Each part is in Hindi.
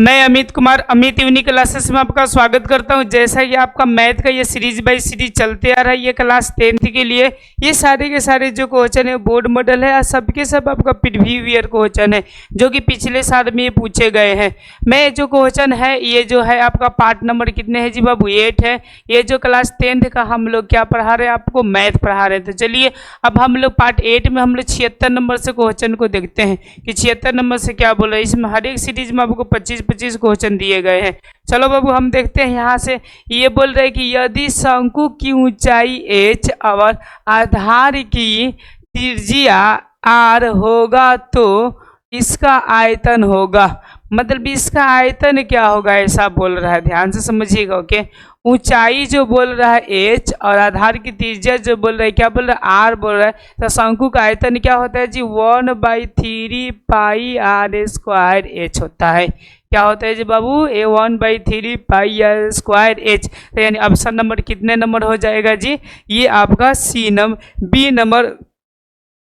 मैं अमित कुमार अमित यूनिक क्लासेस में आपका स्वागत करता हूं। जैसा कि आपका मैथ का ये सीरीज बाय सीरीज चलते आ रहा है, ये क्लास 10th के लिए ये सारे के सारे जो क्वेश्चन है बोर्ड मॉडल है, सबके सब आपका प्रीवियस ईयर क्वेश्चन है जो कि पिछले साल में ये पूछे गए हैं। मैं जो क्वेश्चन है ये जो है आपका पार्ट नंबर कितने है जी बाबू 8 है। ये जो क्लास 10th का हम लोग क्या पढ़ा रहे हैं, आपको मैथ पढ़ा रहे हैं। तो चलिए अब हम लोग पार्ट 8 में हम लोग 76 नंबर से क्वेश्चन को देखते हैं कि 76 नंबर से क्या बोल रहे हैं। इसमें हर एक सीरीज में आपको 25-25 क्वेश्चन दिए गए हैं। चलो बाबू हम देखते हैं यहाँ से। ये बोल रहे हैं कि यदि शंकु की ऊंचाई h और आधार की त्रिज्या r होगा तो इसका आयतन होगा। मतलब इसका आयतन क्या होगा ऐसा बोल रहा है, ध्यान से समझिएगा। ओके, ऊंचाई जो बोल रहा है h और आधार की त्रिज्या जो बोल रहा है क्या बोल रहा है r बोल रहा है। तो शंकु का आयतन क्या होता है जी 1/3 पाई r स्क्वायर h होता है। क्या होता है जी बाबू ए 1/3 पाई r स्क्वायर h। तो यानी ऑप्शन नंबर कितने नंबर हो जाएगा जी, ये आपका सी नंबर बी नंबर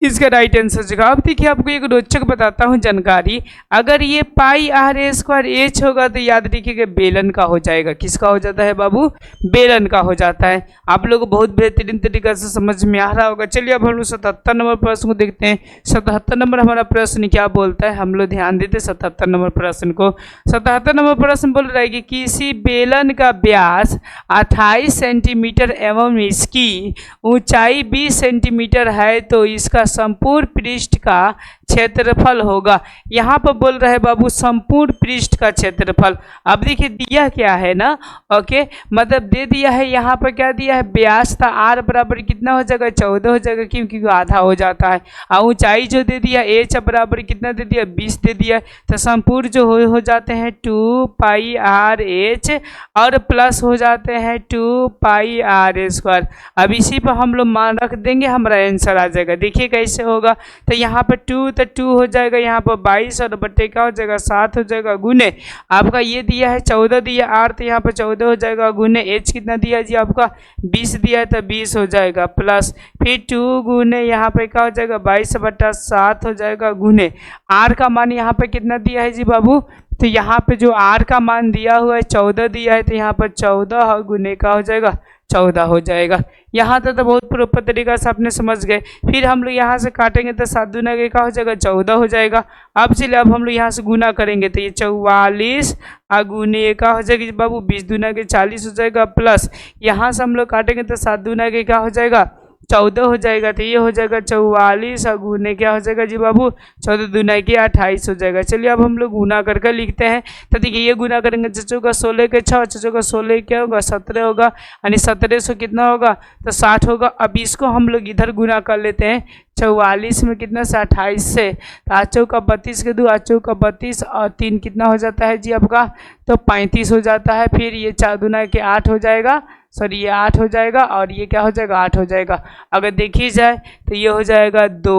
इसका राइट आंसर जगह। अब देखिए आपको एक रोचक बताता हूँ जानकारी। अगर ये पाई r स्क्वायर h होगा तो याद रखिएगा बेलन का हो जाएगा। किसका हो जाता है बाबू, बेलन का हो जाता है। आप लोग को बहुत बेहतरीन तरीके से समझ में आ रहा होगा। चलिए अब हम लोग 77 नंबर प्रश्न को देखते हैं। 77 नंबर हमारा प्रश्न क्या बोलता है, हम लोग ध्यान देते 77 नंबर प्रश्न को। 77 नंबर प्रश्न बोल रहा है कि किसी बेलन का व्यास 28 सेंटीमीटर एवं इसकी ऊंचाई 20 सेंटीमीटर है तो इसका संपूर्ण पृष्ठ का क्षेत्रफल होगा। यहाँ पर बोल रहे हैं बाबू संपूर्ण पृष्ठ का क्षेत्रफल। अब देखिए दिया क्या है ना, ओके, मतलब दे दिया है यहाँ पर क्या दिया है, व्यास था r बराबर कितना हो जाएगा 14 हो जाएगा, क्योंकि आधा हो जाता है। और ऊंचाई जो दे दिया h बराबर कितना दे दिया 20 दे दिया। तो संपूर्ण जो हो जाते हैं 2 पाई r h और प्लस हो जाते हैं 2 पाई r स्क्वायर। अब इसी पर हम लोग मान रख देंगे, हमारा आंसर आ जाएगा। देखिए कैसे होगा। तो यहाँ पर 2 तो 2 हो जाएगा, यहाँ पर 22 और बट्टे का हो जाएगा 7 हो जाएगा, गुने आपका ये दिया है 14 दिया r, तो यहाँ पर 14 हो जाएगा, गुने h कितना दिया जी आपका 20 दिया है तो 20 हो जाएगा, प्लस फिर 2 गुने यहाँ पे क्या हो जाएगा 22/7 हो जाएगा, गुने r का मान यहाँ पे कितना दिया है जी बाबू। तो यहाँ पे जो r का मान दिया हुआ है 14 दिया है, तो यहाँ पर 14 और गुने का हो जाएगा 14 हो जाएगा। यहाँ तक तो बहुत प्रॉपर तरीका से आपने समझ गए। फिर हम लोग यहाँ से काटेंगे तो 7 दूना के क्या हो जाएगा 14 हो जाएगा। अब चलिए अब हम लोग यहाँ से गुना करेंगे तो ये 44 और गुने का हो जाएगा बाबू 20 दूना के 40 हो जाएगा, प्लस यहाँ से हम लोग काटेंगे तो 7 दूना के क्या हो जाएगा 14 हो जाएगा। तो ये हो जाएगा 44 और गुने क्या हो जाएगा जी बाबू 14 दूना के 28 हो जाएगा। चलिए अब हम लोग गुना करके लिखते हैं। तो देखिए ये गुना करेंगे चचों का 16 के 6, चचों का 16 क्या होगा 17 होगा, यानी 1700 कितना होगा तो 60 होगा। अब इसको हम लोग इधर गुना कर लेते हैं 44 में कितना से 28 से, तो 8 चौका 32 के 2 8 चौका 32 और 3 कितना हो जाता है जी आपका तो 35 हो जाता है। फिर ये 4 दूना के 8 हो जाएगा, सॉरी ये 8 हो जाएगा और ये क्या हो जाएगा 8 हो जाएगा। अगर देखी जाए तो ये हो जाएगा 2,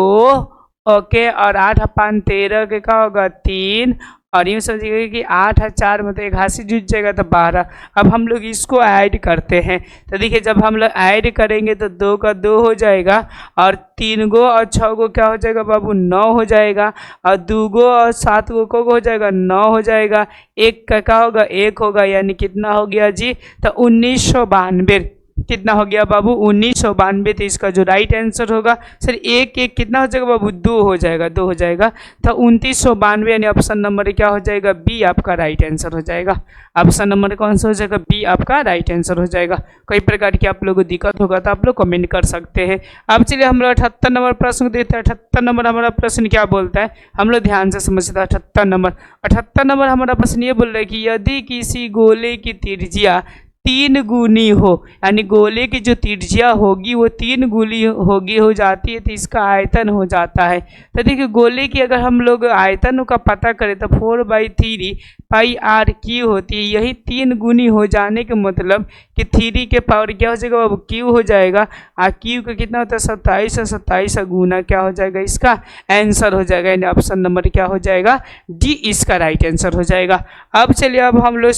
ओके, और 8 अपन 13 के क्या होगा 3, और यूँ समझिएगा कि 8 और 4 मतलब एक हाथ से जुट जाएगा तो 12। अब हम लोग इसको ऐड करते हैं। तो देखिए जब हम लोग ऐड करेंगे तो 2 का 2 हो जाएगा, और 3 गो और 6 गो क्या हो जाएगा बाबू 9 हो जाएगा, और 2 गो और 7 गो को हो जाएगा 9 हो जाएगा, 1 का क्या होगा 1 होगा, यानी कितना हो गया जी तो 1992। कितना हो गया बाबू 1992। तो इसका जो राइट आंसर होगा सर एक कितना हो जाएगा बाबू 2 हो जाएगा, 2 हो जाएगा। तो 2992 यानी ऑप्शन नंबर क्या हो जाएगा बी आपका राइट आंसर हो जाएगा। ऑप्शन नंबर कौन सा हो जाएगा बी आपका राइट आंसर हो जाएगा। कई प्रकार की आप लोगों को दिक्कत होगा तो आप लोग कमेंट कर सकते हैं। अब चलिए हम लोग 78 नंबर प्रश्न को देखते हैं। 78 नंबर हमारा प्रश्न क्या बोलता है, हम लोग ध्यान से समझते हैं। 78 नंबर हमारा प्रश्न ये बोल रहा है कि यदि किसी गोले की त्रिज्या 3 गुनी हो, यानी गोले की जो त्रिज्या होगी वो 3 गुनी होगी हो जाती है तो इसका आयतन हो जाता है। तो देखिए गोले की अगर हम लोग आयतन का पता करें तो 4/3 पाई r क्यू होती है। यही 3 गुनी हो जाने के मतलब कि 3 के पावर क्या हो जाएगा वो क्यू हो जाएगा, और क्यू का कितना होता है 27 और 27 गुना क्या हो जाएगा इसका आंसर हो जाएगा, यानी ऑप्शन नंबर क्या हो जाएगा डी इसका राइट आंसर हो जाएगा। अब चलिए अब हम लोग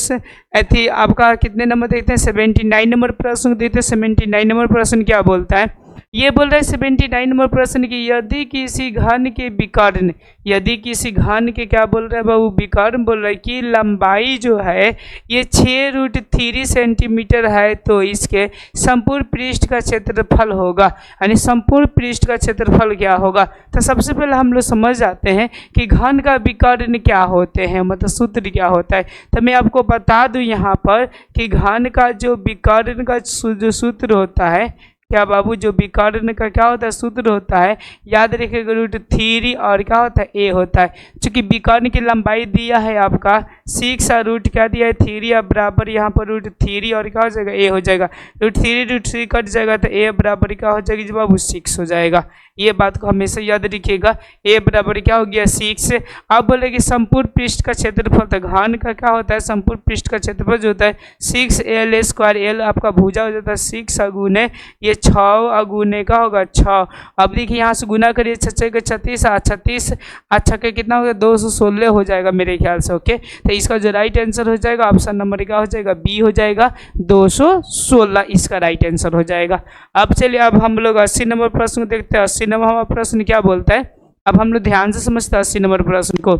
आपका कितने नंबर देखते हैं 79 नंबर प्रश्न देखते हैं। 79 नंबर प्रश्न क्या बोलता है, ये बोल रहा है 79 नंबर प्रश्न की, यदि किसी घन के विकर्ण, यदि किसी घन के क्या बोल रहा है बाबू, विकर्ण बोल रहा है कि लंबाई जो है ये 6√3 सेंटीमीटर है, तो इसके संपूर्ण पृष्ठ का क्षेत्रफल होगा, यानी संपूर्ण पृष्ठ का क्षेत्रफल क्या होगा। तो सबसे पहले हम लोग समझ जाते हैं कि घन का विकर्ण क्या होते हैं, मतलब सूत्र क्या होता है। तो मैं आपको बता दूं यहाँ पर कि घन का जो विकर्ण का जो सूत्र होता है, क्या बाबू, जो विकर्ण का क्या होता है सूत्र होता है, याद रखिएगा √3 और क्या होता है ए होता है। चूंकि विकर्ण की लंबाई दिया है आपका 6 और रूट क्या दिया है 3, अब बराबर यहाँ पर √3 और क्या हो जाएगा ए हो जाएगा, √3 कट जाएगा तो ए बराबर क्या हो जाएगी जी बाबू 6 हो जाएगा। ये बात को हमेशा याद रखिएगा, ए बराबर क्या हो गया 6। अब बोलेगी संपूर्ण पृष्ठ का क्षेत्रफल, तो घन का क्या होता है संपूर्ण पृष्ठ का क्षेत्रफल जो होता है 6l², एल आपका भुजा हो जाता है 6 अगुने ये 6 अगुने का होगा 6। अब देखिए यहाँ से गुना करिए 6 के 36, 36 अच्छा के कितना होगा 216 हो जाएगा मेरे ख्याल से। ओके, तो इसका जो राइट आंसर हो जाएगा ऑप्शन नंबर क्या हो जाएगा बी हो जाएगा, 216 इसका राइट आंसर हो जाएगा। अब चलिए अब हम लोग 80 नंबर प्रश्न को देखते हैं। 80 नंबर हमारा प्रश्न क्या बोलता है, अब हम लोग ध्यान से समझते हैं 80 नंबर प्रश्न को।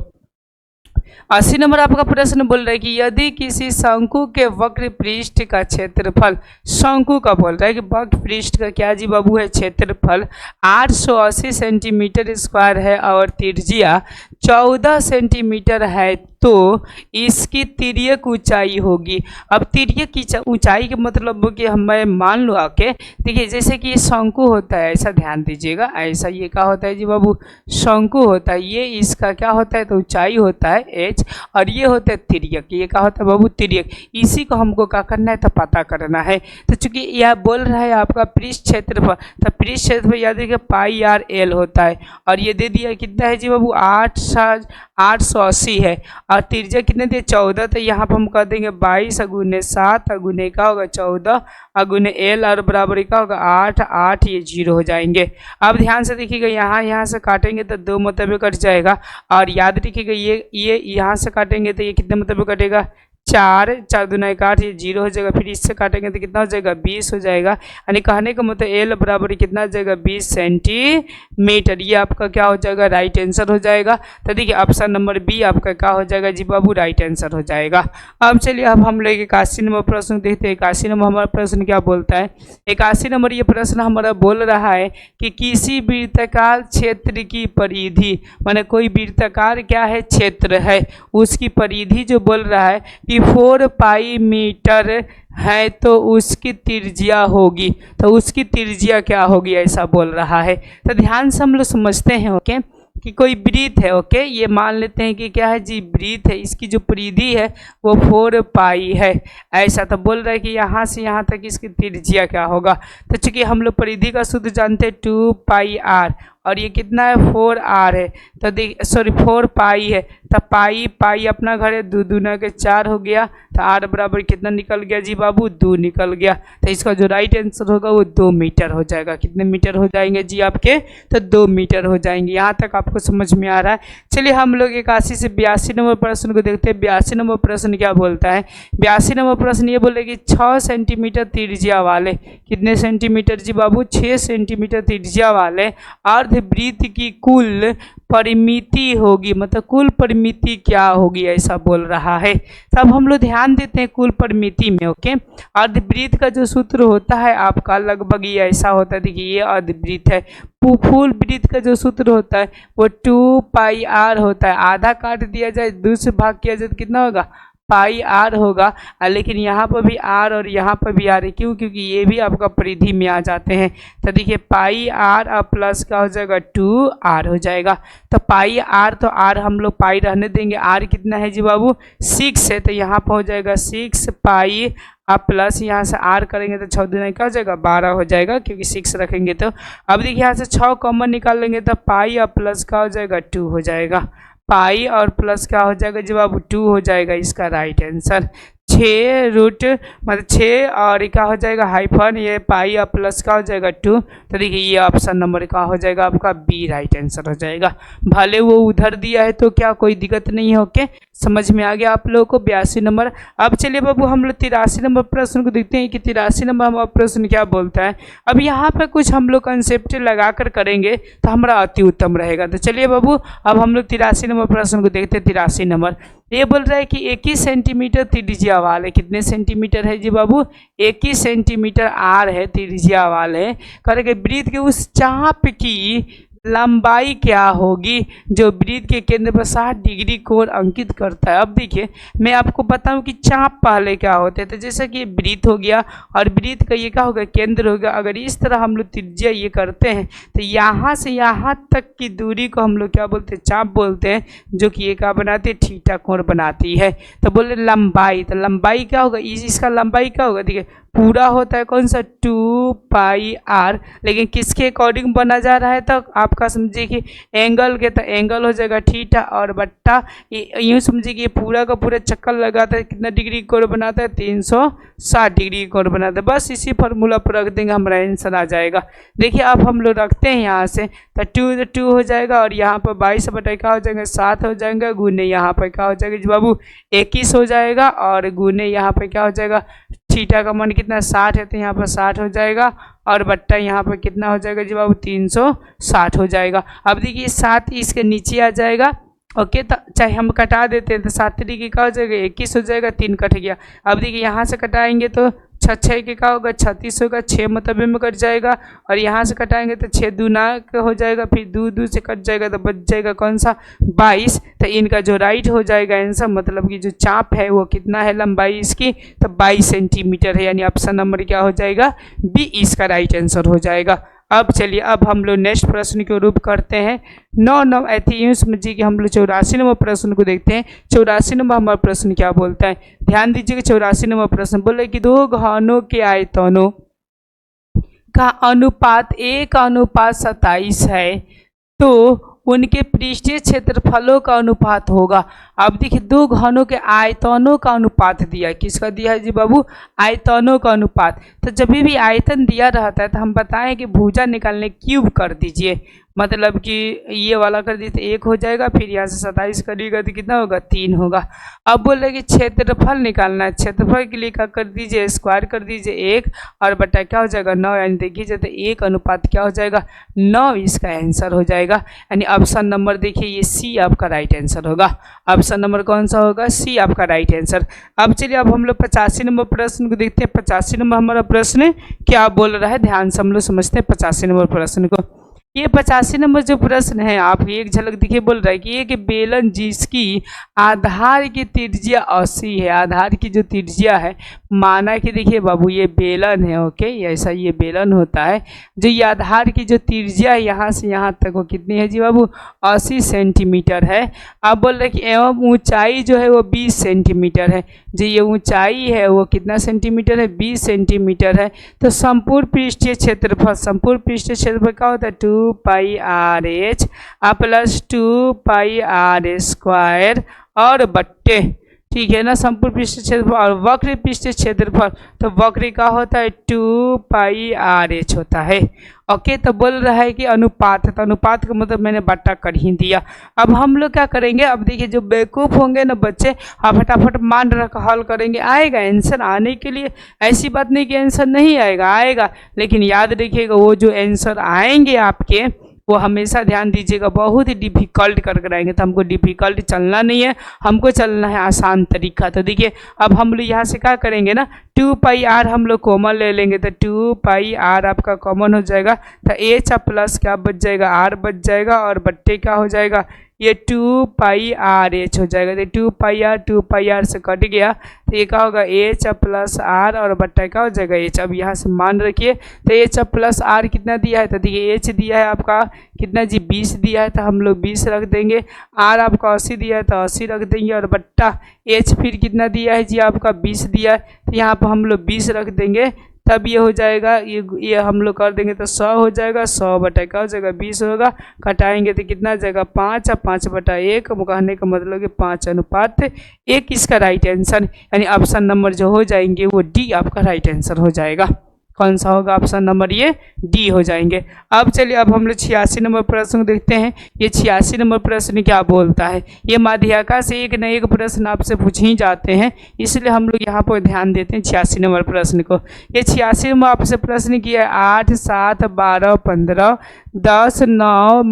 80 नंबर आपका प्रश्न बोल रहा है कि यदि किसी शंकु के वक्र पृष्ठ का क्षेत्रफल, शंकु का बोल रहा है कि वक्र पृष्ठ का क्या जी बाबू है क्षेत्रफल 880 सेंटीमीटर स्क्वायर है और त्रिज्या 14 सेंटीमीटर है, तो इसकी तिर्यक ऊंचाई होगी। अब तिर्यक की ऊंचाई के मतलब कि मैं मान लो आके देखिए, जैसे कि ये शंकु होता है, ऐसा ध्यान दीजिएगा, ऐसा ये क्या होता है जी बाबू शंकु होता है, ये इसका क्या होता है तो ऊंचाई होता है h, और ये होता है तिर्यक, ये क्या होता है बाबू तिर्यक। इसी को हमको क्या करना है तो पता करना है। तो चूंकि यह बोल रहा है आपका पृष्ठ क्षेत्रफल, तो पृष्ठ क्षेत्रफल याद रखिए πr/l होता है, और ये दे दिया कितना है जी बाबू 880 है, और त्रिज्या कितने दिए 14, तो यहाँ पर हम कर देंगे 22 अगुने 7 अगुने का होगा 14 अगुने एल और बराबर का होगा 8, 8 ये 0 हो जाएंगे। अब ध्यान से देखिएगा, यहाँ से काटेंगे तो 2 मतलब कट जाएगा, और याद रखिएगा ये यहाँ से काटेंगे तो ये कितने मतलब कटेगा 4, 4 दूना 8 ये 0 हो जाएगा, फिर इससे काटेंगे तो कितना हो जाएगा 20 हो जाएगा, यानी कहने का मतलब एल बराबर कितना हो जाएगा 20 सेंटीमीटर। ये आपका क्या हो जाएगा राइट आंसर हो जाएगा। तो देखिए ऑप्शन नंबर बी आपका क्या हो जाएगा जी बाबू राइट आंसर हो जाएगा। अब चलिए अब हम लोग 81 नंबर प्रश्न देखते हैं। 81 नंबर हमारा प्रश्न क्या बोलता है, 81 नंबर ये प्रश्न हमारा बोल रहा है कि किसी वृत्ताकार क्षेत्र की परिधि, माने कोई वृत्ताकार क्या है क्षेत्र है, उसकी परिधि जो बोल रहा है कि 4 पाई मीटर है, तो उसकी त्रिज्या होगी, तो उसकी त्रिज्या क्या होगी ऐसा बोल रहा है। तो ध्यान से हम लोग समझते हैं ओके कि कोई वृत्त है, ओके ये मान लेते हैं कि क्या है जी वृत्त है, इसकी जो परिधि है वो 4 पाई है ऐसा। तो बोल रहा है कि यहाँ से यहाँ तक इसकी त्रिज्या क्या होगा। तो चूंकि हम लोग परिधि का सूत्र जानते हैं 2 पाई r, और ये कितना है 4r है, तो देख सॉरी 4 पाई है, तो पाई अपना घर है 2 दूना के 4 हो गया, तो r बराबर कितना निकल गया जी बाबू 2 निकल गया। तो इसका जो राइट आंसर होगा वो 2 मीटर हो जाएगा। कितने मीटर हो जाएंगे जी आपके, तो 2 मीटर हो जाएंगे। यहाँ तक आपको समझ में आ रहा है। चलिए हम लोग 81 से 82 नंबर प्रश्न को देखते हैं। 82 नंबर प्रश्न क्या बोलता है, 82 नंबर प्रश्न ये बोले कि 6 सेंटीमीटर त्रिज्या वाले, कितने सेंटीमीटर जी बाबू 6 सेंटीमीटर त्रिज्या वाले अर्धवृत्त की कुल परिमिति होगी, मतलब कुल परिमिति क्या होगी ऐसा बोल रहा है। तब हम लोग ध्यान देते हैं कुल परिमिति में। ओके, अर्धवृत्त का जो सूत्र होता है आपका लगभग ये ऐसा होता है, देखिए ये अर्धवृत्त है। फुल वृत्त का जो सूत्र होता है वो 2 पाई r होता है, आधा काट दिया जाए 2 से भाग किया जाए तो कितना होगा पाई r होगा, लेकिन यहाँ पर भी r और यहाँ पर भी r है, क्यों क्योंकि ये भी आपका परिधि में आ जाते हैं। तो देखिए पाई r और प्लस का हो जाएगा 2r हो जाएगा। तो पाई r, तो r हम लोग पाई रहने देंगे, r कितना है जी बाबू 6 है, तो यहाँ पर हो जाएगा 6 पाई आप प्लस यहाँ से r करेंगे तो 6 दूना क्या हो जाएगा 12 हो जाएगा, क्योंकि 6 रखेंगे तो। अब देखिए यहाँ से 6 कॉमन निकाल लेंगे तो पाई और प्लस का हो जाएगा 2 हो जाएगा, पाई और प्लस क्या हो जाएगा जब अब 2 हो जाएगा इसका राइट आंसर। 6 रूट मतलब 6 और क्या हो जाएगा हाइफन ये पाई और प्लस का हो जाएगा 2। तो देखिए ये ऑप्शन नंबर का हो जाएगा आपका बी राइट आंसर हो जाएगा। भले वो उधर दिया है तो क्या कोई दिक्कत नहीं है। ओके, समझ में आ गया आप लोगों को 82 नंबर। अब चलिए बाबू हम लोग 83 नंबर प्रश्न को देखते हैं कि 83 नंबर हमारा प्रश्न क्या बोलता है। अब यहाँ पे कुछ हम लोग कंसेप्ट लगा कर करेंगे तो हमारा अति उत्तम रहेगा। तो चलिए बाबू अब हम लोग 83 नंबर प्रश्न को देखते हैं। 83 नंबर ये बोल रहा है कि 21 सेंटीमीटर त्रिज्या वाल है। कितने सेंटीमीटर है जी बाबू? 21 सेंटीमीटर आर है, त्रिज्या वाल है। करेंगे वृत्त के उस चाप की लंबाई क्या होगी जो वृत्त के केंद्र पर 60 डिग्री कोण अंकित करता है। अब देखिए मैं आपको बताऊं कि चाप पहले क्या होते हैं। तो जैसा कि ये वृत्त हो गया और वृत्त का ये क्या होगा केंद्र होगा। अगर इस तरह हम लोग त्रिज्या ये करते हैं तो यहाँ से यहाँ तक की दूरी को हम लोग क्या बोलते हैं? चाप बोलते हैं, जो कि ये क्या बनाती है? थीटा कोण बनाती है। तो बोले लंबाई, तो लंबाई क्या होगा? इसका लंबाई क्या होगा? देखिए पूरा होता है कौन सा? 2 पाई आर, लेकिन किसके अकॉर्डिंग बना जा रहा है? तो आपका समझिए कि एंगल के, तो एंगल हो जाएगा थीटा और बट्टा यूँ समझिए कि ये पूरा का पूरा चक्कर लगाता है कितना डिग्री कोण बनाता है? 360 डिग्री कोण बनाता है। बस इसी फार्मूला पर रख देंगे हमारा आंसर आ जाएगा। देखिए अब हम लोग रखते हैं यहाँ से तो 2 हो जाएगा और यहाँ पर 22 बटा क्या हो जाएगा? 7 हो जाएगा, गुने यहाँ पर क्या हो जाएगा जी बाबू? 21 हो जाएगा और गुने यहाँ पर क्या हो जाएगा? थीटा का मान कितना? 60 है, तो यहाँ पर 60 हो जाएगा और बट्टा यहाँ पर कितना हो जाएगा जी बाबू? 360 हो जाएगा। अब देखिए 7 इसके नीचे आ जाएगा। ओके, तो चाहे हम कटा देते हैं तो 7 की क्या हो जाएगा? 21 हो जाएगा, 3 कट गया। अब देखिए यहाँ से कटाएंगे तो 6 के क्या होगा? 36 होगा, 6 मतलब में कट जाएगा और यहाँ से कटाएंगे तो 6 दूना हो जाएगा, फिर 2 से कट जाएगा तो बच जाएगा कौन सा? 22। तो इनका जो राइट हो जाएगा आंसर, मतलब कि जो चाप है वो कितना है लंबाई इसकी? तो 22 सेंटीमीटर है, यानी ऑप्शन नंबर क्या हो जाएगा? बी इसका राइट आंसर हो जाएगा। अब चलिए अब हम लोग नेक्स्ट प्रश्न के रूप करते हैं। 9 यूँ समझिए कि हम लोग 84 नंबर प्रश्न को देखते हैं। 84 नंबर हमारा प्रश्न क्या बोलता है? ध्यान दीजिएगा 84 नंबर प्रश्न बोले कि 2 घनों के आयतनों का अनुपात 1:27 है तो उनके पृष्ठीय क्षेत्रफलों का अनुपात होगा। अब देखिए 2 घनों के आयतनों का अनुपात दिया है। किसका दिया है जी बाबू? आयतनों का अनुपात। तो जब भी आयतन दिया रहता है तो हम बताएं कि भुजा निकालने क्यूब कर दीजिए, मतलब कि ये वाला कर दीजिए तो 1 हो जाएगा, फिर यहाँ से 27 करिएगा तो कितना होगा? 3 होगा। अब बोले कि क्षेत्रफल निकालना है। क्षेत्रफल के लिए क्या कर दीजिए? स्क्वायर कर दीजिए 1 और बटा क्या हो जाएगा? 9, यानी देखिए तो 1 अनुपात क्या हो जाएगा? 9 इसका आंसर हो जाएगा। यानी ऑप्शन नंबर देखिए ये सी आपका राइट आंसर होगा। ऑप्शन नंबर कौन सा होगा? सी आपका राइट आंसर। अब चलिए अब हम लोग 85 नंबर प्रश्न को देखते हैं। 85 नंबर हमारा प्रश्न क्या बोल रहा है, ध्यान से हम लोग समझते हैं 85 नंबर प्रश्न को। ये 85 नंबर जो प्रश्न है आप एक झलक देखिए बोल रहा है कि एक बेलन जिसकी आधार की त्रिज्या 80 है, आधार की जो त्रिज्या है, माना कि देखिए बाबू ये बेलन है। ओके, ऐसा ये बेलन होता है। जो ये आधार की जो त्रिज्या है यहाँ से यहाँ तक वो कितनी है जी बाबू? 80 सेंटीमीटर है। अब बोल रहे कि एवं ऊंचाई जो है वो 20 सेंटीमीटर है। जो ये ऊंचाई है वो कितना सेंटीमीटर है? 20 सेंटीमीटर है। तो संपूर्ण पृष्ठीय क्षेत्रफल, संपूर्ण पृष्ठीय क्षेत्रफल क्या होता है? 2 pi R H plus 2 pi R square और बट्टे, ठीक है ना, संपूर्ण पृष्ठीय क्षेत्रफल और वक्र पृष्ठीय क्षेत्रफल। तो वक्र का होता है 2 पाई आर एच होता है। ओके, तो बोल रहा है कि अनुपात है, तो अनुपात का मतलब मैंने बट्टा कर ही दिया। अब हम लोग क्या करेंगे? अब देखिए जो बेवकूफ़ होंगे ना बच्चे, आप फटाफट मान रख हल करेंगे, आएगा आंसर। आने के लिए ऐसी बात नहीं कि आंसर नहीं आएगा, आएगा, लेकिन याद रखिएगा वो जो आंसर आएंगे आपके वो हमेशा ध्यान दीजिएगा बहुत ही डिफिकल्ट कर कर आएंगे। तो हमको डिफिकल्ट चलना नहीं है, हमको चलना है आसान तरीका। तो देखिए अब हम लोग यहाँ से क्या करेंगे ना, 2 पाई आर हम लोग कॉमन ले लेंगे। तो 2 पाई आर आपका कॉमन हो जाएगा, तो एच प्लस क्या बच जाएगा? आर बच जाएगा और बट्टे क्या हो जाएगा? ये 2 पाई आर एच हो जाएगा। तो 2 पाई आर से कट गया तो ये क्या होगा? एच प्लस आर और बट्टा क्या हो जाएगा? एच। अब यहाँ से मान रखिए तो एच प्लस आर कितना दिया है? तो देखिए एच दिया है आपका कितना जी? 20 दिया है, तो हम लोग 20 रख देंगे। आर आपका 80 दिया है तो 80 रख देंगे और बट्टा एच फिर कितना दिया है जी? आपका 20 दिया है, तो यहाँ पर हम लोग 20 रख देंगे। तब ये हो जाएगा, ये हम लोग कर देंगे तो 100 हो जाएगा, 100 बटा क्या हो जाएगा 20 होगा, कटाएंगे तो कितना आ जाएगा 5, और 5 बटा 1 कहने का मतलब कि 5:1 इसका राइट आंसर, यानी ऑप्शन नंबर जो हो जाएंगे वो डी आपका राइट आंसर हो जाएगा। कौन सा होगा ऑप्शन नंबर ये डी हो जाएंगे। अब चलिए अब हम लोग 86 नंबर प्रश्न को देखते हैं। ये 86 नंबर प्रश्न क्या बोलता है। ये माध्यिका से एक न एक प्रश्न आपसे पूछ ही जाते हैं, इसलिए हम लोग यहाँ पर ध्यान देते हैं 86 नंबर प्रश्न को। ये 86 में आपसे प्रश्न किया है 8, 7, 12, 15, 10, 9,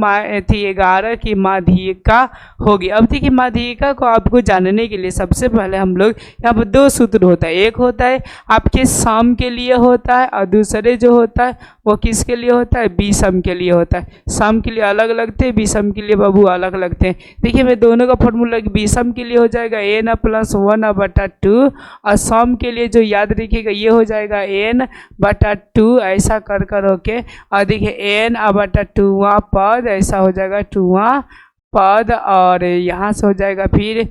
11 की माध्यिका होगी। अब देखिए माध्यिका को आपको जानने के लिए सबसे पहले हम लोग यहाँ पर 2 सूत्र होता है। एक होता है आपके सम के लिए होता है, और दूसरे जो होता है वो किसके लिए होता है, विषम के लिए होता है। सम के लिए अलग लगते हैं, विषम के लिए बाबू अलग लगते हैं। देखिए मैं दोनों का फॉर्मूला विषम के लिए हो जाएगा n + 1/2, और सम के लिए जो याद रखिएगा ये हो जाएगा n/2, ऐसा कर कर ओके। और देखिए n/2वां पद ऐसा हो जाएगा 2वां पद, और यहाँ से हो जाएगा फिर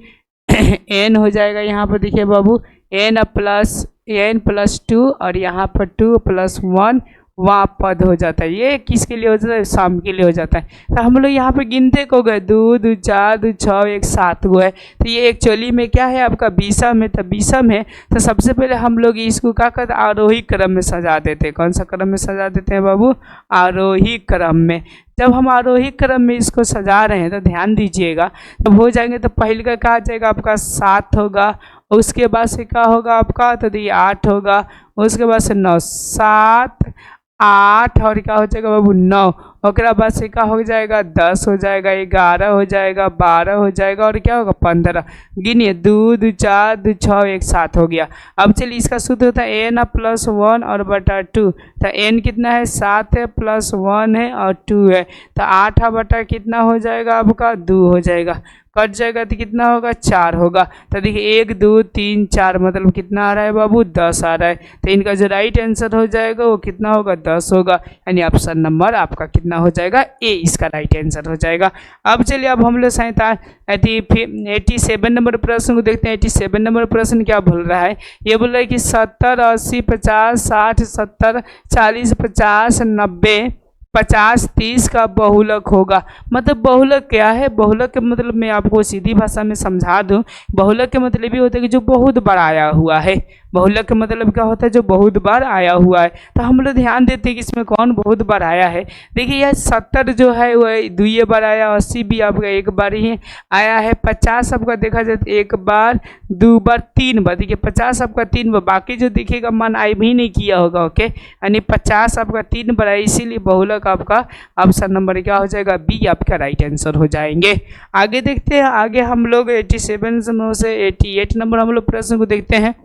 n हो जाएगा यहाँ पर देखिए बाबू n+2, और यहाँ पर 2 + 1 वहाँ पद हो जाता है। ये किसके लिए हो जाता है, सम के लिए हो जाता है। तो हम लोग यहाँ पे गिनते को गए 2, 2, 4, 2, 6, 1, 7 गो है। तो ये एक्चुअली में क्या है आपका विषम है। तो विषम है तो सबसे पहले हम लोग इसको क्या करते हैं, आरोही क्रम में सजा देते हैं। कौन सा क्रम में सजा देते हैं बाबू, आरोही क्रम में। जब हम आरोही क्रम में इसको सजा रहे हैं तो ध्यान दीजिएगा, तब हो जाएंगे तो पहले का क्या आ जाएगा आपका 7 होगा, उसके बाद से क्या होगा आपका, तो देखिए 8 होगा, उसके बाद से 9, 7, 8 और क्या हो जाएगा बाबू 9, ओकरा बाद से क्या हो जाएगा 10 हो जाएगा, 11 हो जाएगा, 12 हो जाएगा, और क्या होगा 15। गिनिए 2, 2, 4, 2, 6, 1, 7 हो गया। अब चलिए इसका सूत्र होता है n + 1 और बटा 2। तो n कितना है 7 है, +1 है और 2 है, तो 8 बटा कितना हो जाएगा आपका 2 हो जाएगा। कट जाएगा तो कितना होगा 4 होगा। तो देखिए 1, 2, 3, 4 मतलब कितना आ रहा है बाबू 10 आ रहा है। तो इनका जो राइट आंसर हो जाएगा वो कितना होगा 10 होगा, यानी ऑप्शन नंबर आपका कितना हो जाएगा ए इसका राइट आंसर हो जाएगा। अब चलिए अब हम लोग 87 नंबर प्रश्न को देखते हैं। 87 नंबर प्रश्न क्या बोल रहा है, ये बोल रहा है कि 70, 80, 50, 60, 70, 40, 50, 90, 50, 30 का बहुलक होगा। मतलब बहुलक क्या है, बहुलक के मतलब मैं आपको सीधी भाषा में समझा दूं। बहुलक के मतलब ये होता है कि जो बहुत बार आया हुआ है। बहुलक का मतलब क्या होता है, जो बहुत बार आया हुआ है। तो हम लोग ध्यान देते हैं कि इसमें कौन बहुत बार आया है। देखिए यह 70 जो है वह 2 बार आया, 80 भी आपका 1 बार ही आया है, 50 आपका देखा जाए तो 1 बार, 2 बार, 3 बार। देखिए 50 आपका 3 बार, बाकी जो दिखेगा मन आई भी नहीं किया होगा ओके, यानी 50 आपका 3 बार है, इसीलिए बहुलक आपका ऑप्शन नंबर क्या हो जाएगा बी आपका राइट आंसर हो जाएंगे। आगे देखते हैं, आगे हम लोग 87 से 88 नंबर हम लोग प्रश्न को देखते हैं।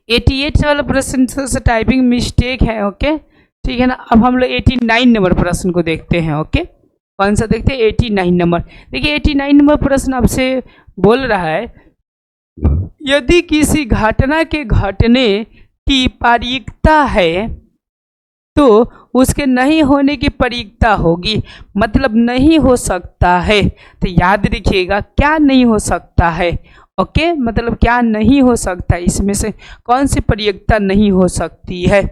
88 वाला प्रश्न से टाइपिंग मिस्टेक है ओके, ठीक है ना। अब हम लोग 89 नंबर प्रश्न को देखते हैं ओके। कौन सा देखते हैं 89 नंबर। देखिए 89 नंबर प्रश्न आपसे बोल रहा है, यदि किसी घटना के घटने की प्रायिकता है तो उसके नहीं होने की प्रायिकता होगी, मतलब नहीं हो सकता है। तो याद रखिएगा क्या नहीं हो सकता है ओके, मतलब क्या नहीं हो सकता, इसमें से कौन सी प्रायिकता नहीं हो सकती है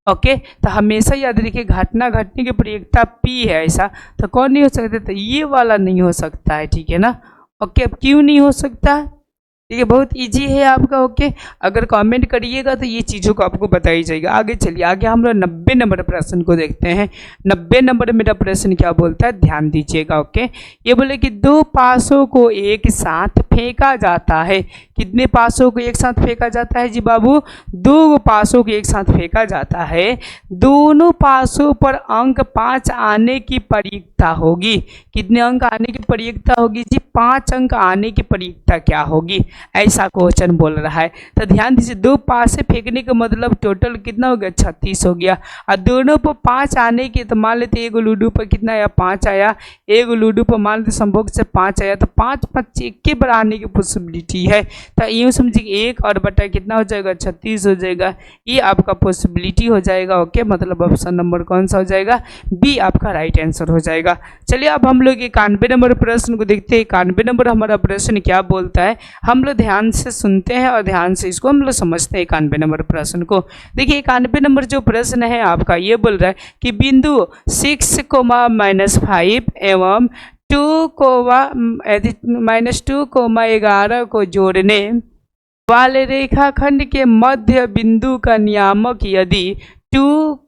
ओके। तो हमेशा याद रखिए घटना घटने की प्रायिकता पी है, ऐसा तो कौन नहीं हो सकता, तो ये वाला नहीं हो सकता है, ठीक है ना ओके। अब क्यों नहीं हो सकता, ठीक है, बहुत इजी है आपका ओके। अगर कमेंट करिएगा तो ये चीज़ों को आपको बताई जाएगा। आगे चलिए, आगे हम लोग 90 नंबर प्रश्न को देखते हैं। 90 नंबर मेरा प्रश्न क्या बोलता है, ध्यान दीजिएगा ओके। ये बोले कि 2 पासों को एक साथ फेंका जाता है। कितने पासों को एक साथ फेंका जाता है जी बाबू, 2 पासों को एक साथ फेंका जाता है। दोनों पासों पर अंक 5 आने की प्रायिकता होगी। कितने अंक आने की प्रायिकता होगी जी, 5 अंक आने की प्रायिकता क्या होगी, ऐसा क्वेश्चन बोल रहा है। तो ध्यान दीजिए 2 पासे फेंकने का मतलब टोटल कितना हो गया 36 हो गया, और दोनों पर 5 आने की, तो मान लेते एक लूडो पर कितना आया 5 आया, एक लूडो पर मान लेते संभोग से 5 आया, तो 5 5 एक के बार आने की पॉसिबिलिटी है। तो यूँ समझिए 1 और बटा कितना हो जाएगा 36 हो जाएगा, ये आपका पॉसिबिलिटी हो जाएगा ओके। मतलब ऑप्शन नंबर कौन सा हो जाएगा, बी आपका राइट आंसर हो जाएगा। चलिए अब हम लोग 91 नंबर प्रश्न को देखते हैं। 91 नंबर हमारा प्रश्न क्या बोलता है, हम लोग ध्यान से सुनते हैं और ध्यान से इसको हम लोग समझते हैं 91 नंबर प्रश्न को। देखिए 91 नंबर जो प्रश्न है आपका ये बोल रहा है कि बिंदु 6,-5 एवं 2,-11 को जोड़ने वाले रेखाखंड के मध्य बिंदु का नियामक यदि 2,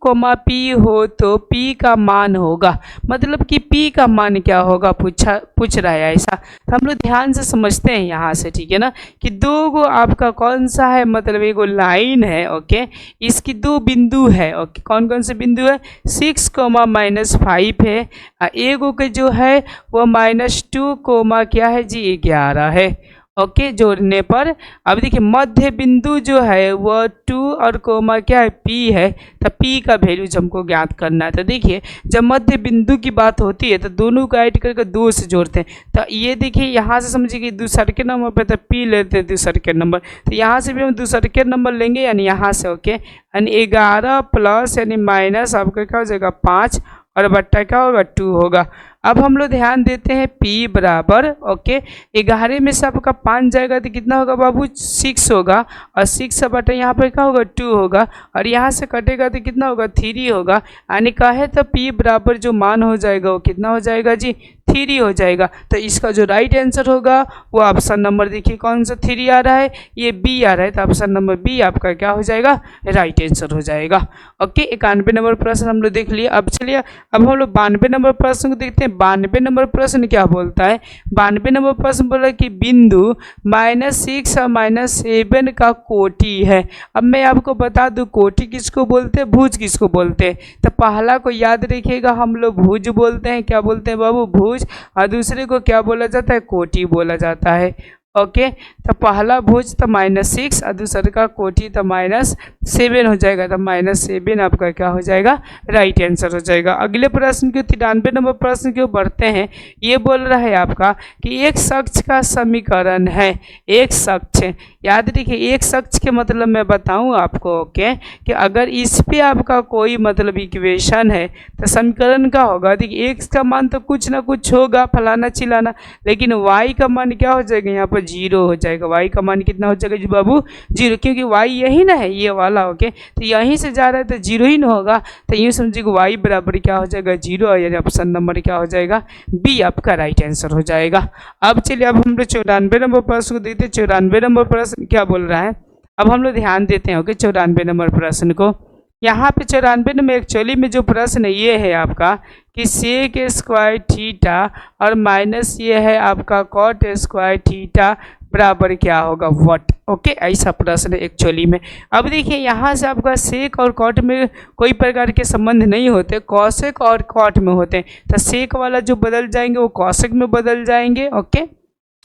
P हो तो P का मान होगा। मतलब कि P का मान क्या होगा पूछ रहा है ऐसा। तो हम लोग ध्यान से समझते हैं यहाँ से, ठीक है ना, कि दो गो आपका कौन सा है, मतलब एक लाइन है, ओके, इसकी दो बिंदु है, ओके, कौन कौन से बिंदु है, 6,-5 है, एगो के जो है वो -2, क्या है जी 11 है, ओके, जोड़ने पर अब देखिए मध्य बिंदु जो है वो 2 और कोमा क्या है P है, तो P का वैल्यू हमको ज्ञात करना है। तो देखिए जब मध्य बिंदु की बात होती है तो दोनों को ऐड करके 2 से जोड़ते हैं। तो ये देखिए यहाँ से समझिए कि दूसरे के नंबर पे तो P लेते हैं दूसरे के नंबर, तो यहाँ से भी हम दूसरे के नंबर लेंगे, यानी यहाँ से, ओके, यानी 11 प्लस यानी माइनस आपका क्या हो जाएगा 5 और बट्टा क्या होगा 2 होगा। अब हम लोग ध्यान देते हैं P बराबर, ओके, 11 में से आपका 5 जाएगा तो कितना होगा बाबू 6 होगा, और 6 बटा यहाँ पर क्या होगा 2 होगा, और यहाँ से कटेगा तो कितना होगा 3 होगा। यानी कहे तो P बराबर जो मान हो जाएगा वो कितना हो जाएगा जी 3 हो जाएगा। तो इसका जो राइट आंसर होगा वो ऑप्शन नंबर देखिए कौन सा 3 आ रहा है, ये B आ रहा है, तो ऑप्शन नंबर B आपका क्या हो जाएगा राइट आंसर हो जाएगा। ओके, 91 नंबर प्रश्न हम लोग देख लिए। अब चलिए अब हम लोग 92 नंबर प्रश्न को देखते हैं। 92 नंबर प्रश्न क्या बोलता है, 92 नंबर प्रश्न बोल रहा है कि बिंदु -6 और -7 का कोटि है। अब मैं आपको बता दूं कोटि किसको बोलते हैं, भुज किसको बोलते हैं। तो पहला को याद रखिएगा, हम लोग भुज बोलते हैं, क्या बोलते हैं बाबू भुज, और दूसरे को क्या बोला जाता है कोटि बोला जाता है। ओके, तो पहला भुज तो -6 और दूसरे का कोटि तो -7 हो जाएगा, तो -7 आपका क्या हो जाएगा राइट आंसर हो जाएगा। अगले प्रश्न के 93 नंबर प्रश्न के बढ़ते हैं। ये बोल रहा है आपका कि एक शख्स का समीकरण है, एक शख्स, याद रखिए एक शख्स के मतलब मैं बताऊं आपको, ओके, कि अगर इस पे आपका कोई मतलब इक्वेशन है तो समीकरण का होगा, देखिए x का मान तो कुछ ना कुछ होगा फलाना चिलाना, लेकिन y का मान क्या हो जाएगा यहाँ पर 0 हो जाएगा। y का मान कितना हो जाएगा जी बाबू 0, क्योंकि y यही ना है ये वाला, ओके, तो यहीं से जा रहा है तो 0 ही ना होगा। तो यूँ समझिए y बराबर क्या हो जाएगा 0, यानी ऑप्शन नंबर क्या हो जाएगा B आपका राइट आंसर हो जाएगा। अब चलिए अब हम लोग 94 नंबर प्रश्न को देखते हैं। 94 नंबर प्रश्न क्या बोल रहा है, अब हम लोग ध्यान देते हैं, ओके, 94 नंबर प्रश्न को। यहाँ पे 94 नंबर एक्चुअली में जो प्रश्न ये है आपका कि सेक स्क्वायर थीटा और माइनस ये है आपका कॉट स्क्वायर थीटा बराबर क्या होगा व्हाट, ओके, ऐसा प्रश्न है एक्चुअली में। अब देखिए यहाँ से आपका सेक और कॉट में कोई प्रकार के संबंध नहीं होते, कॉसेक और कॉट में होते हैं। तो सेक वाला जो बदल जाएंगे वो कॉसेक में बदल जाएंगे, ओके,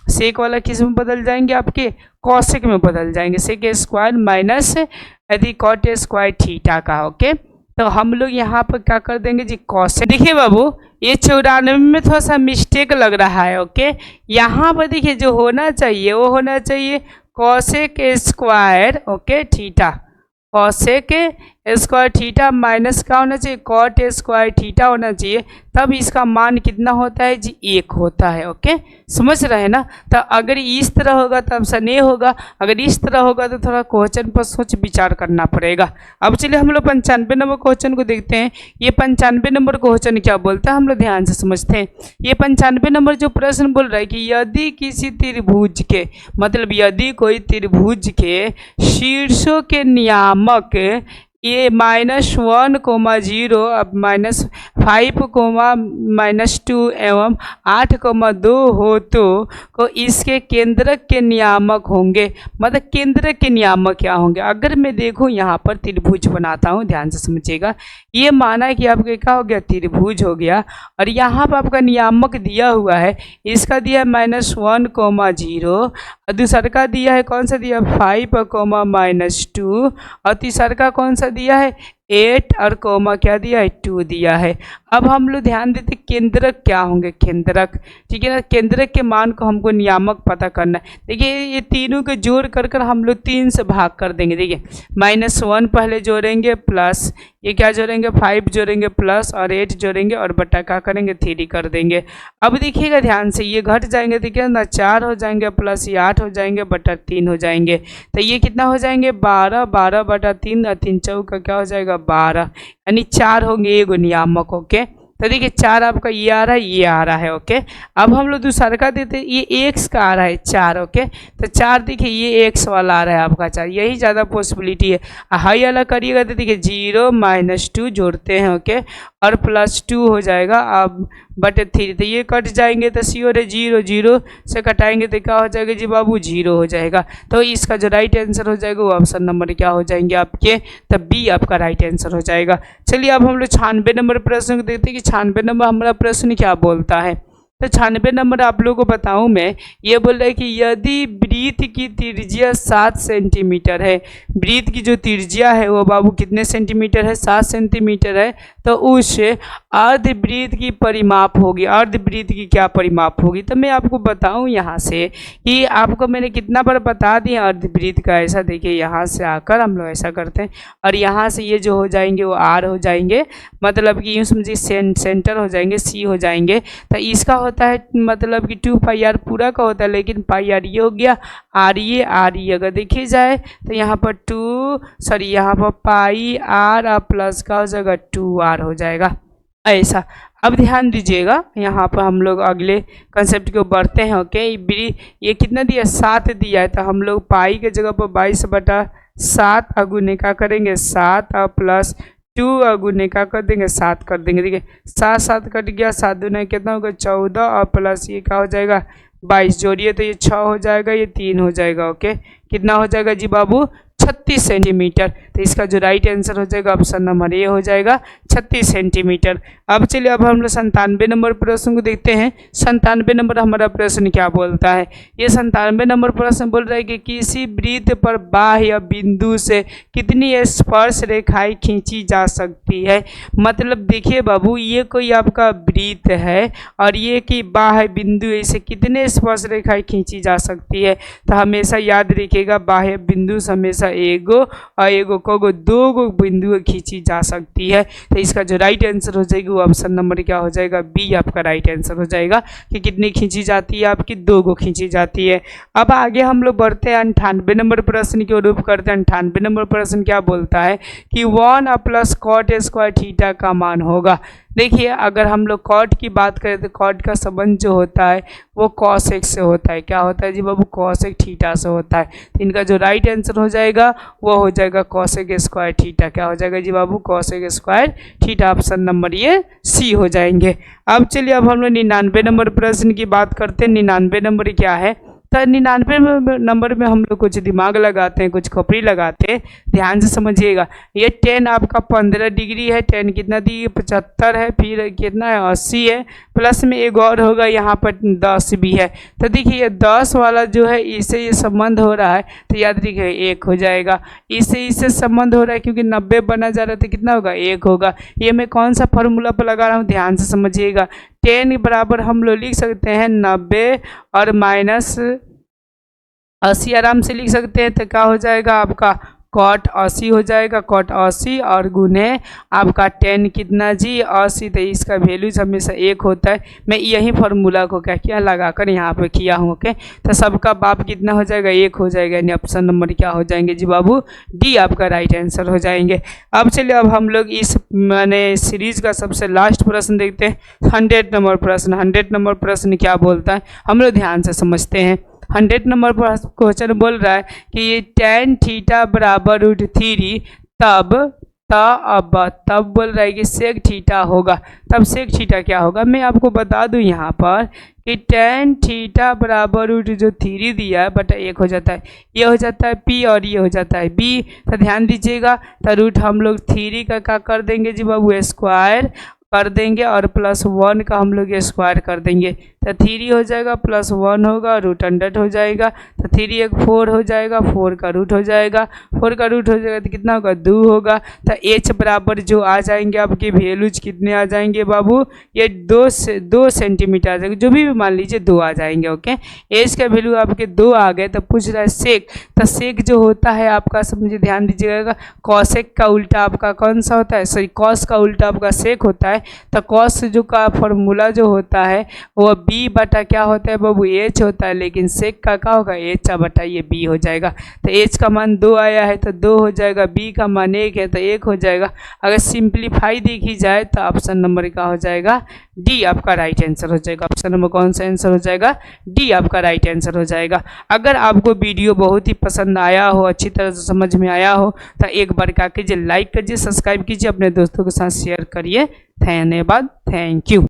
सेक वाला किस में बदल जाएंगे आपके कॉसेक में बदल जाएंगे, सेक स्क्वायर माइनस यदि कॉट स्क्वायर थीटा का, ओके। तो हम लोग यहाँ पर क्या कर देंगे जी कॉसेक। देखिए बाबू ये 94 में थोड़ा सा मिस्टेक लग रहा है, ओके, यहाँ पर देखिए जो होना चाहिए वो होना चाहिए cosec square, okay, theta, cosec square theta minus क्या होना चाहिए कॉट स्क्वायर थीटा होना चाहिए, तब इसका मान कितना होता है जी 1 होता है, ओके, समझ रहे हैं ना। तो अगर इस तरह होगा तो ऑप्शन ए होगा, अगर इस तरह होगा तो थोड़ा क्वेश्चन पर सोच विचार करना पड़ेगा। अब चलिए हम लोग 95 नंबर क्वेश्चन को देखते हैं। ये 95 नंबर क्वेश्चन क्या बोलता है हम लोग ध्यान से समझते हैं। ये 95 नंबर जो प्रश्न बोल रहा है कि यदि किसी त्रिभुज के, मतलब यदि कोई त्रिभुज के शीर्षों के नियामक ये -1, -0 अब -5, -2 एवं 8, 2 हो तो को इसके केंद्रक के नियामक होंगे। मतलब केंद्रक के नियामक क्या होंगे, अगर मैं देखूं यहाँ पर त्रिभुज बनाता हूँ, ध्यान से समझिएगा, ये माना कि आपके क्या हो गया त्रिभुज हो गया, और यहाँ पर आपका नियामक दिया हुआ है, इसका दिया है -1, 0, और दूसरा का दिया है कौन सा दिया 5, -2, और तीसरा का कौन सा दिया है 8 और कोमा क्या दिया है 2 दिया है। अब हम लोग ध्यान देते केंद्रक क्या होंगे, केंद्रक, ठीक है ना। केंद्रक के मान को हमको नियामक पता करना है। देखिए ये तीनों के जोड़ कर हम लोग 3 से भाग कर देंगे। देखिए -1 पहले जोड़ेंगे प्लस ये क्या जोड़ेंगे 5 जोड़ेंगे प्लस और 8 जोड़ेंगे और बटा क्या करेंगे 3 कर देंगे। अब देखिएगा ध्यान से ये घट जाएंगे, देखिए ना 4 हो जाएंगे प्लस ये 8 हो जाएंगे बटा 3 हो जाएंगे। तो ये कितना हो जाएंगे 12, 12 बटा 3 और 3 चौका क्या हो जाएगा 12, यानी 4 होंगे एगो नियामक। ओके तो देखिए 4 आपका ये आ रहा है, ये आ रहा है। ओके अब हम लोग दूसरा का देते हैं, ये x का आ रहा है 4। ओके तो 4 देखिए ये x वाला आ रहा है आपका 4, यही ज़्यादा पॉसिबिलिटी है। हाई वाला करिएगा तो देखिए 0 -2 जोड़ते हैं। ओके और +2 हो जाएगा अब बटे 3, तो ये कट जाएंगे तो सी और 0 0 से कटाएंगे तो क्या हो जाएगा जी बाबू 0 हो जाएगा। तो इसका जो राइट आंसर हो जाएगा वो ऑप्शन नंबर क्या हो जाएंगे आपके, तब बी आपका राइट आंसर हो जाएगा। चलिए अब हम लोग 96 नंबर प्रश्न को देखते हैं कि 96 नंबर हमारा प्रश्न क्या बोलता है। तो 96 नंबर आप लोगों को बताऊं मैं, ये बोल रहा है कि यदि वृत्त की त्रिज्या 7 सेंटीमीटर है, वृत्त की जो त्रिज्या है वो बाबू कितने सेंटीमीटर है 7 सेंटीमीटर है, तो उस अर्धवृत्त की परिमाप होगी, अर्धवृत्त की क्या परिमाप होगी। तो मैं आपको बताऊं यहाँ से कि आपको मैंने कितना बार बता दिया अर्धवृत्त का। ऐसा देखिए यहाँ से आकर हम लोग ऐसा करते हैं और यहाँ से ये जो हो जाएंगे वो आर हो जाएंगे, मतलब कि यूँ समझिए सेंटर हो जाएंगे सी हो जाएंगे। तो इसका होता है मतलब कि 2 पाई आर पूरा का होता है, लेकिन पाई आर ये हो गया आर ये अगर देखी जाए तो यहाँ पर यहाँ पर पाई आर और प्लस का हो जाएगा 2r हो जाएगा ऐसा। अब ध्यान दीजिएगा यहाँ पर हम लोग अगले कंसेप्ट को बढ़ते हैं। ओके ये कितना दिया 7 दिया है, तो हम लोग पाई के जगह पर 22/7 अगुने का करेंगे 7 और प्लस 2 अगुने का कर देंगे 7 कर देंगे। देखिए 7 7 कट गया, 7 दूने कितना होगा 14 और प्लस ये क्या हो जाएगा 22 जोड़िए तो ये 6 हो जाएगा, ये 3 हो जाएगा। ओके कितना हो जाएगा जी बाबू 36 सेंटीमीटर। तो इसका जो राइट आंसर हो जाएगा ऑप्शन नंबर ए हो जाएगा 36 सेंटीमीटर। अब चलिए अब हम लोग 97 नंबर प्रश्न को देखते हैं। 97 नंबर हमारा प्रश्न क्या बोलता है। ये 97 नंबर प्रश्न बोल रहा है कि किसी वृत्त पर बाह्य बिंदु से कितनी स्पर्श रेखाएं खींची जा सकती है। मतलब देखिए बाबू ये कोई आपका वृत्त है और ये कि बाह्य बिंदु इसे कितने स्पर्श रेखाएं खींची जा सकती है। तो हमेशा याद रखिएगा बाह्य बिंदु से हमेशा एगो और एगो कोगो 2 गो बिंदु खींची जा सकती है। तो इसका जो राइट आंसर हो जाएगी वो ऑप्शन नंबर क्या हो जाएगा बी आपका राइट आंसर हो जाएगा कि कितनी खींची जाती है आपकी 2 गो खींची जाती है। अब आगे हम लोग बढ़ते हैं 98 नंबर प्रश्न के रूप करते हैं। 98 नंबर प्रश्न क्या बोलता है कि 1 प्लस कॉट स्क्वायर थीटा का मान होगा। देखिए अगर हम लोग कॉट की बात करें तो कॉट का संबंध जो होता है वो कॉसेक से होता है। क्या होता है जी बाबू कॉसेक थीटा से होता है। तो इनका जो राइट आंसर हो जाएगा वो हो जाएगा कॉसेक स्क्वायर थीटा। क्या हो जाएगा जी बाबू cosec square theta, option number ये सी हो जाएंगे। अब चलिए अब हम लोग 99 नंबर प्रश्न की बात करते हैं। 99 नंबर क्या है, तो 99 नंबर में हम लोग कुछ दिमाग लगाते हैं, कुछ खोपड़ी लगाते हैं। ध्यान से समझिएगा ये 10 आपका 15 डिग्री है, 10 कितना दी 75 है, फिर कितना है 80 है, प्लस में एक और होगा यहाँ पर 10 भी है। तो देखिए ये 10 वाला जो है इससे ये संबंध हो रहा है, तो याद रखिए 1 हो जाएगा। इससे संबंध हो रहा है क्योंकि 90 बना जा रहा है तो कितना होगा 1 होगा। ये मैं कौन सा फॉर्मूला पर लगा रहा हूँ ध्यान से समझिएगा। 10 बराबर हम लोग लिख सकते हैं 90 और माइनस 80 आराम से लिख सकते हैं। तो क्या हो जाएगा आपका कॉट 80 हो जाएगा, कॉट 80 और गुने आपका 10 कितना जी 80। तो इसका वैल्यूज हमेशा 1 होता है। मैं यही फार्मूला को क्या किया लगाकर यहाँ पे किया हूँ। ओके तो सबका बाप कितना हो जाएगा 1 हो जाएगा, यानी ऑप्शन नंबर क्या हो जाएंगे जी बाबू डी आपका राइट आंसर हो जाएंगे। अब चलिए अब हम लोग इस मैंने सीरीज का सबसे लास्ट प्रश्न देखते हैं 100 नंबर प्रश्न। 100 नंबर प्रश्न क्या बोलता है हम लोग ध्यान से समझते हैं। 100 नंबर पर क्वेश्चन बोल रहा है कि ये tan थीटा बराबर √3 तब बोल रहा है कि सेक थीटा होगा। तब सेक थीटा क्या होगा मैं आपको बता दूं यहाँ पर कि tan थीटा बराबर √3 दिया है बटा 1 हो जाता है, ये हो जाता है p और ये हो जाता है b। तो ध्यान दीजिएगा तो रूट हम लोग 3 का क्या कर देंगे जी बाबू स्क्वायर कर देंगे और +1 का हम लोग स्क्वायर कर देंगे। तो 3 हो जाएगा, प्लस 1 होगा, रूट अंडर हो जाएगा, तो 3 एक 4 हो जाएगा, 4 का रूट हो जाएगा, 4 का रूट हो जाएगा तो कितना होगा 2 होगा। तो h बराबर जो आ जाएंगे आपके वैल्यूज कितने आ जाएंगे बाबू, ये 2 सेंटीमीटर आ जाएगा, जो भी मान लीजिए 2 आ जाएंगे। ओके, h का वैल्यू आपके 2 आ गए। तो पूछ रहा है सेक, तो सेक जो होता है आपका, समझे ध्यान दीजिएगा, कॉसेक का उल्टा आपका कौन सा होता है, सॉरी कॉस का उल्टा आपका सेक होता है। तो कॉस जो का फॉर्मूला जो होता है वो b बटा क्या होता है बाबू, h होता है, लेकिन सेक का क्या होगा, h बटा ये b हो जाएगा। तो h का मान 2 आया है तो 2 हो जाएगा, b का मान 1 है तो 1 हो जाएगा। अगर सिंप्लीफाई देखी जाए तो ऑप्शन नंबर का हो जाएगा डी आपका राइट आंसर हो जाएगा। ऑप्शन नंबर कौन सा आंसर हो जाएगा, डी आपका राइट आंसर हो जाएगा। अगर आपको वीडियो बहुत ही पसंद आया हो, अच्छी तरह से समझ में आया हो, तो एक बार क्या कीजिए, लाइक कीजिए, सब्सक्राइब कीजिए, अपने दोस्तों के साथ शेयर करिए। धन्यवाद, थैंक यू।